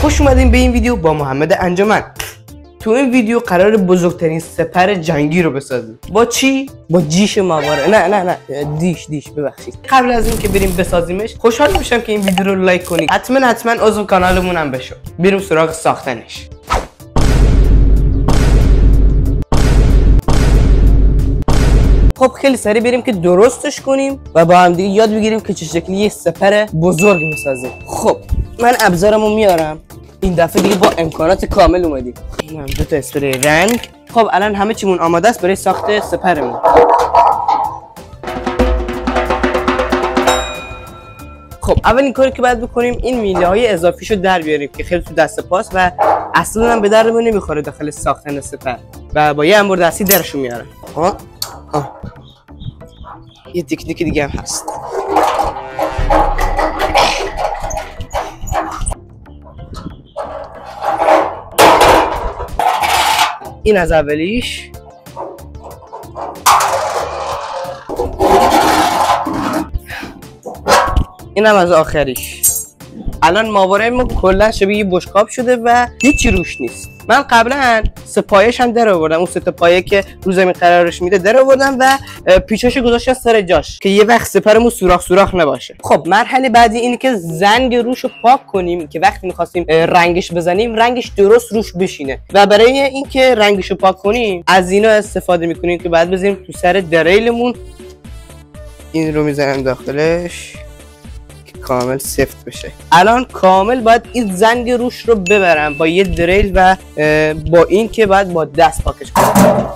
خوش اومدین به این ویدیو با محمد انجمن. تو این ویدیو قرار بزرگترین سپر جنگی رو بسازیم. با چی؟ با جیش ماهواره. نه دیش ببخشید. قبل از این که بریم بسازیمش خوشحال میشم که این ویدیو رو لایک کنید. حتما عضو کانالمون هم بشو. بریم سراغ ساختنش. خب خیلی سریع بریم که درستش کنیم و با هم دیگه یاد بگیریم که چه شکلی یه سپر بزرگ میسازیم. خب من ابزارمو میارم. این دفعه دیگه با امکانات کامل اومدیم. اینم دو تا اسپری رنگ. خب الان همه چیمون آماده است برای ساخت سپرمون. خب اولین کاری که باید بکنیم این میله های اضافیشو در بیاریم که خیلی تو دست پاست و اصلا هم به دردمون نمیخوره داخل ساختن سپر و با یه انبر دستی درشون میارم. یه تکنیک دیگه هم هست. این از اولیش. این هم از آخریش. الان ماهواره ما کلا شبیه یه بشقاب شده و هیچی روش نیست. من قبلا سپایش هم در آوردم، اون سه تا پایه که رو زمین قرارش میده در آوردم و پیچاشو گذاشتم سر جاش که یه وقت سپرمون سوراخ نباشه. خب مرحله بعدی اینه که زنگ روشو پاک کنیم که وقتی می‌خواستیم رنگش بزنیم رنگش درست روش بشینه و برای اینکه رنگشو پاک کنیم از اینا استفاده می‌کنیم که بعد بزنیم تو سر دریلمون. این رو میزنم داخلش کامل سفت بشه. الان کامل باید این زنگ روش رو ببرم با یه دریل و با این که باید با دست پاکش کنم.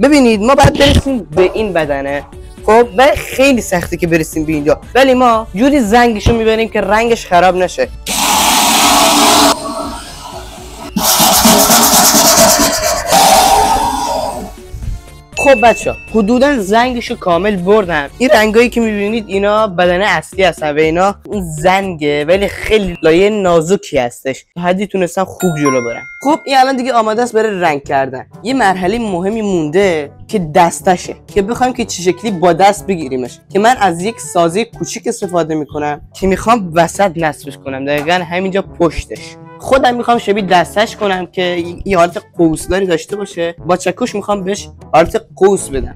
ببینید ما باید برسیم به این بدنه. خب و خیلی سخته که برسیم به اینجا ولی ما جوری زنگشو میبریم که رنگش خراب نشه. خب بچه حدودا زنگشو کامل بردم. این رنگایی که میبینید اینا بدنه اصلی هستن و اینا اون زنگه ولی خیلی لایه نازکی هستش حدی تونستم خوب جلو برم. خب این الان دیگه آماده است برای رنگ کردن. یه مرحله مهمی مونده که دستشه که بخوایم که چه شکلی با دست بگیریمش که من از یک سازه کوچیک استفاده میکنم که میخوام وسط نصبش کنم، دقیقاً همینجا پشتش. خودم میخوام شبیه دستش کنم که این حالت قوسداری داشته باشه. با چکش میخوام بهش حالت قوس بدم.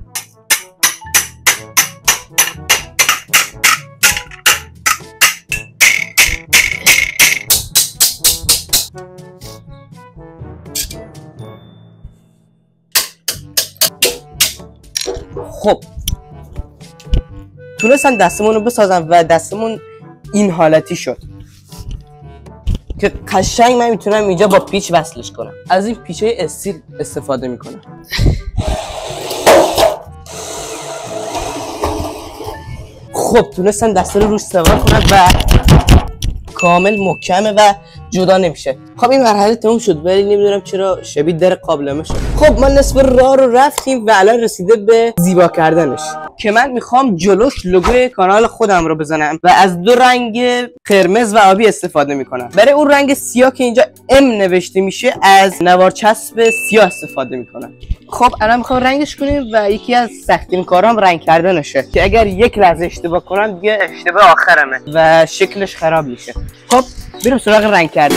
خب تونستم دستمون رو بسازم و دستمون این حالتی شد که قشنگ من میتونم اینجا با پیچ وصلش کنم. از این پیچای استیل استفاده میکنم. خب تونستم دسته رو روش سوار کنم و کامل محکمه و جدا نمیشه. خب این مرحله تموم شد ولی نمیدونم چرا شبیه در قابلمه شد. خب ما نصف راه رو رفتیم و الان رسیده به زیبا کردنش که من میخوام جلوش لوگوی کانال خودم رو بزنم و از دو رنگ قرمز و آبی استفاده میکنم. برای اون رنگ سیاه که اینجا ام نوشته میشه از نوار چسب سیاه استفاده میکنم. خب الان میخوام رنگش کنیم و یکی از سخت‌ترین کارام رنگ کردنشه که اگر یک لحظه اشتباه کنم دیگه اشتباه آخرمه و شکلش خراب میشه. خب بریم سراغ رنگ کردن.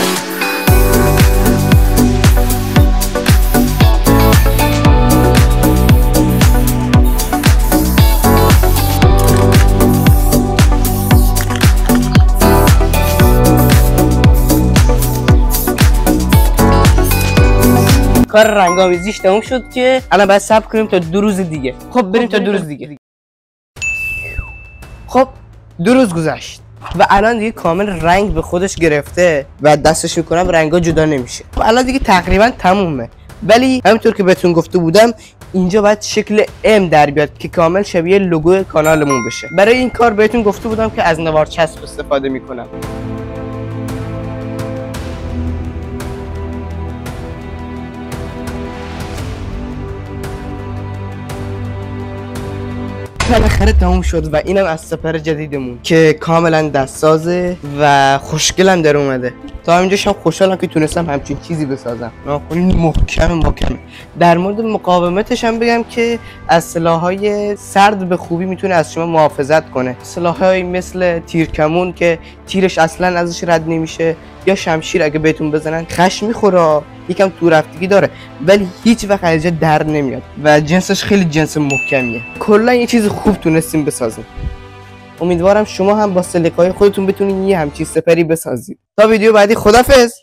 کار رنگ‌آمیزیش تموم شد که الان باید صبر کنیم تا 2 روز دیگه. خب بریم تا 2 روز دیگه. خب 2 روز گذشت و الان دیگه کامل رنگ به خودش گرفته و دستش میکنم رنگا جدا نمیشه. خب الان دیگه تقریبا تمومه ولی همونطور که بهتون گفته بودم اینجا باید شکل ام در بیاد که کامل شبیه لوگو کانالمون بشه. برای این کار بهتون گفته بودم که از نوار چسب استفاده میکنم. بالاخره تموم شد و اینم از سپر جدیدمون که کاملا دستسازه و خوشگلم در اومده. تا همینجاش هم خوشحالم که تونستم همچین چیزی بسازم. این محکمه. در مورد مقاومتش هم بگم که از سلاح‌های سرد به خوبی میتونه از شما محافظت کنه. سلاح‌هایی مثل تیرکمون که تیرش اصلا ازش رد نمیشه، یا شمشیر اگه بهتون بزنن خش میخوره، یکم تو رفتگی داره ولی هیچ وقت از جا در نمیاد و جنسش خیلی جنس محکمیه. کلا یه چیز خوب تونستیم بسازیم. امیدوارم شما هم با سلیقه‌های خودتون بتونین یه همچین سپری بسازید. تا ویدیو بعدی، خدافظ.